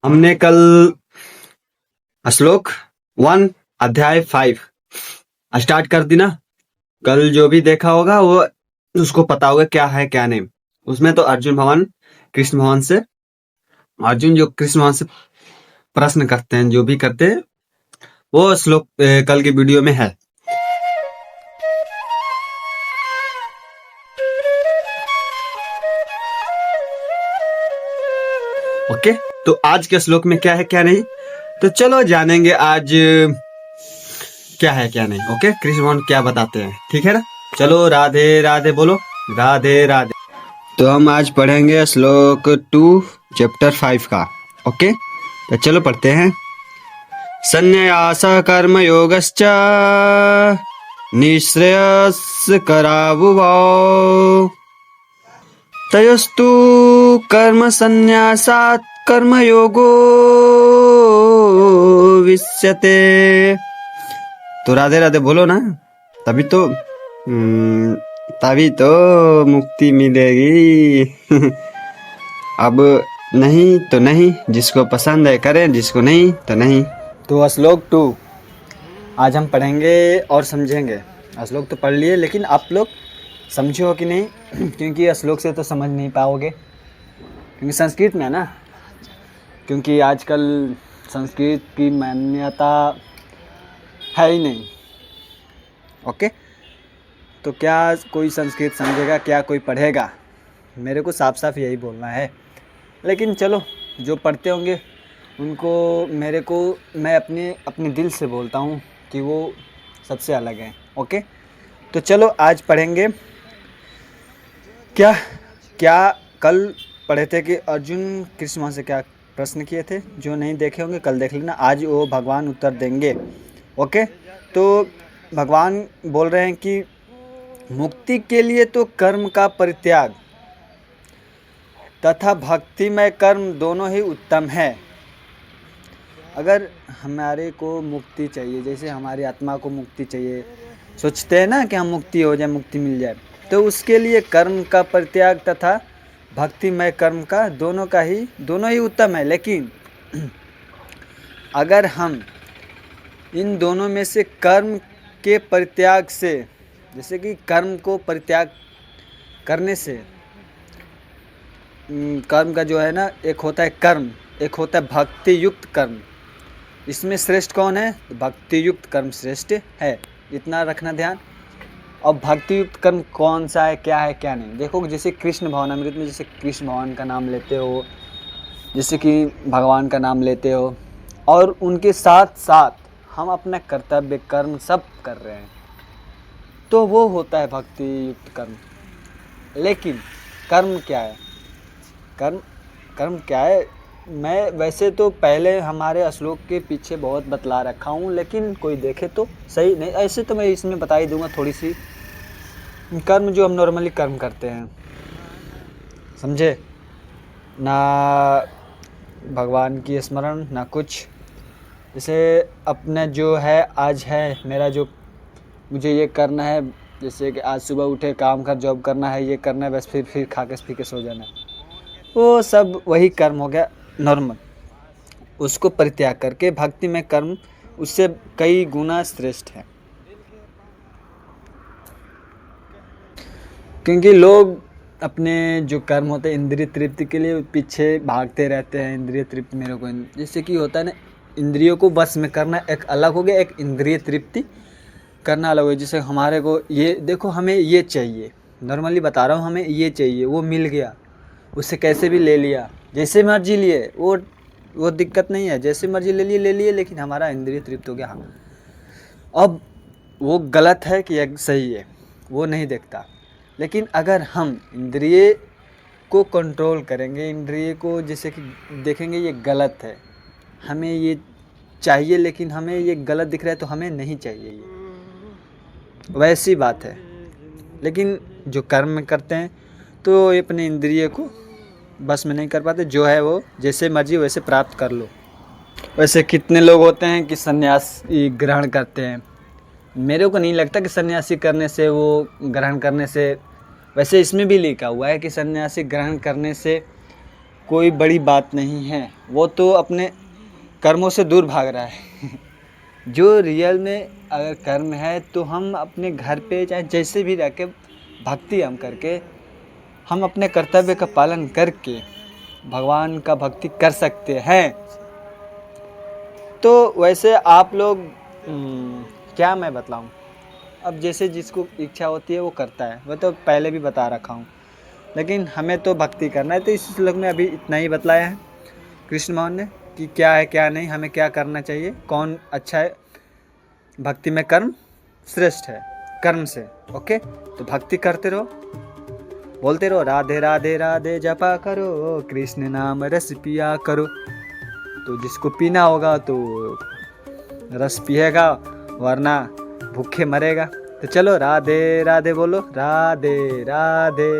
हमने कल श्लोक 1 अध्याय 5 स्टार्ट कर दी ना। कल जो भी देखा होगा वो उसको पता होगा क्या है क्या नहीं। उसमें तो अर्जुन जो कृष्ण भगवान से प्रश्न करते हैं, जो भी करते हैं वो श्लोक कल की वीडियो में है। ओके, तो आज के श्लोक में क्या है क्या नहीं, तो चलो जानेंगे आज क्या है क्या नहीं। ओके, कृष्ण भगवान क्या बताते हैं, ठीक है ना। चलो राधे राधे बोलो, राधे राधे। तो हम आज पढ़ेंगे श्लोक 2 चैप्टर 5 का। ओके, तो चलो पढ़ते हैं। संन्यास कर्म योगश्च निःश्रेयस करावुवो तयोस्तु कर्म संन्यासात् कर्मयोगो विश्यते। तो राधे राधे बोलो ना, तभी तो मुक्ति मिलेगी। अब नहीं तो नहीं, जिसको पसंद है करें, जिसको नहीं तो नहीं। तो श्लोक 2 आज हम पढ़ेंगे और समझेंगे। श्लोक तो पढ़ लिए, लेकिन आप लोग समझे हो कि नहीं, क्योंकि श्लोक से तो समझ नहीं पाओगे, क्योंकि संस्कृत में है ना। क्योंकि आजकल संस्कृत की मान्यता है ही नहीं। ओके, तो क्या कोई संस्कृत समझेगा, क्या कोई पढ़ेगा? मेरे को साफ साफ यही बोलना है। लेकिन चलो, जो पढ़ते होंगे उनको मैं अपने दिल से बोलता हूँ कि वो सबसे अलग है। ओके, तो चलो आज पढ़ेंगे। क्या कल पढ़े थे कि अर्जुन कृष्ण भगवान से क्या प्रश्न किए थे। जो नहीं देखे होंगे कल देख लेना, आज वो भगवान उत्तर देंगे। ओके, तो भगवान बोल रहे हैं कि मुक्ति के लिए तो कर्म का परित्याग तथा भक्तिमय कर्म दोनों ही उत्तम है। अगर हमारे को मुक्ति चाहिए, जैसे हमारी आत्मा को मुक्ति चाहिए, सोचते हैं ना कि हम मुक्ति हो जाए, मुक्ति मिल जाए, तो उसके लिए कर्म का परित्याग तथा भक्तिमय कर्म का दोनों ही उत्तम है। लेकिन अगर हम इन दोनों में से कर्म के परित्याग से, जैसे कि कर्म को परित्याग करने से, कर्म का जो है ना, एक होता है कर्म, एक होता है भक्ति युक्त कर्म। इसमें श्रेष्ठ कौन है? भक्ति युक्त कर्म श्रेष्ठ है, इतना रखना ध्यान। और भक्ति युक्त कर्म कौन सा है, क्या है क्या नहीं, देखो। जैसे कृष्ण भावनामृत में जैसे कृष्ण भगवान का नाम लेते हो, जैसे कि भगवान का नाम लेते हो, और उनके साथ साथ हम अपना कर्तव्य कर्म सब कर रहे हैं, तो वो होता है भक्ति युक्त कर्म। लेकिन कर्म क्या है? कर्म क्या है? मैं वैसे तो पहले हमारे श्लोक के पीछे बहुत बतला रखा हूँ, लेकिन कोई देखे तो सही नहीं। ऐसे तो मैं इसमें बता ही दूंगा थोड़ी सी। कर्म जो हम नॉर्मली कर्म करते हैं, समझे ना, भगवान की स्मरण ना कुछ। जैसे अपने जो है, आज है मेरा जो, मुझे ये करना है, जैसे कि आज सुबह उठे, काम कर, जॉब करना है, ये करना है, बस फिर खा के पी के सो जाना है, वो सब वही कर्म हो गया नॉर्मल। उसको परित्याग करके भक्ति में कर्म उससे कई गुना श्रेष्ठ है। क्योंकि लोग अपने जो कर्म होते हैं इंद्रिय तृप्ति के लिए पीछे भागते रहते हैं। इंद्रिय तृप्ति मेरे को, जैसे कि होता है ना, इंद्रियों को बस में करना एक अलग हो गया, एक इंद्रिय तृप्ति करना अलग हो गया। जैसे हमारे को ये देखो, हमें ये चाहिए, नॉर्मली बता रहा हूँ, हमें ये चाहिए, वो मिल गया, उससे कैसे भी ले लिया, जैसे मर्जी लिए, वो दिक्कत नहीं है, जैसे मर्जी ले लिए, लेकिन हमारा इंद्रिय तृप्त हो गया। हाँ, अब वो गलत है कि सही है, वो नहीं देखता। लेकिन अगर हम इंद्रिय को कंट्रोल करेंगे, इंद्रिय को जैसे कि देखेंगे ये गलत है, हमें ये चाहिए, लेकिन हमें ये गलत दिख रहा है तो हमें नहीं चाहिए, ये वैसी बात है। लेकिन जो कर्म करते हैं तो ये अपने इंद्रिय को बस में नहीं कर पाते, जो है वो जैसे मर्जी वैसे प्राप्त कर लो। वैसे कितने लोग होते हैं कि सन्यास ग्रहण करते हैं। मेरे को नहीं लगता कि सन्यासी करने से, वो ग्रहण करने से, वैसे इसमें भी लिखा हुआ है कि सन्यासी ग्रहण करने से कोई बड़ी बात नहीं है, वो तो अपने कर्मों से दूर भाग रहा है। जो रियल में अगर कर्म है तो हम अपने घर पे चाहे जैसे भी रह के भक्ति हम करके, हम अपने कर्तव्य का पालन करके भगवान का भक्ति कर सकते हैं। तो वैसे आप लोग क्या मैं बतलाऊँ, अब जैसे जिसको इच्छा होती है वो करता है, वह तो पहले भी बता रखा हूँ, लेकिन हमें तो भक्ति करना है। तो इस श्लोक में अभी इतना ही बतलाया है कृष्ण मोहन ने कि क्या है क्या नहीं, हमें क्या करना चाहिए, कौन अच्छा है। भक्ति में कर्म श्रेष्ठ है कर्म से। ओके, तो भक्ति करते रहो, बोलते रहो राधे राधे राधे जपा करो, कृष्ण नाम रस पिया करो। तो जिसको पीना होगा तो रस पिएगा, वरना भूखे मरेगा। तो चलो राधे राधे बोलो, राधे राधे।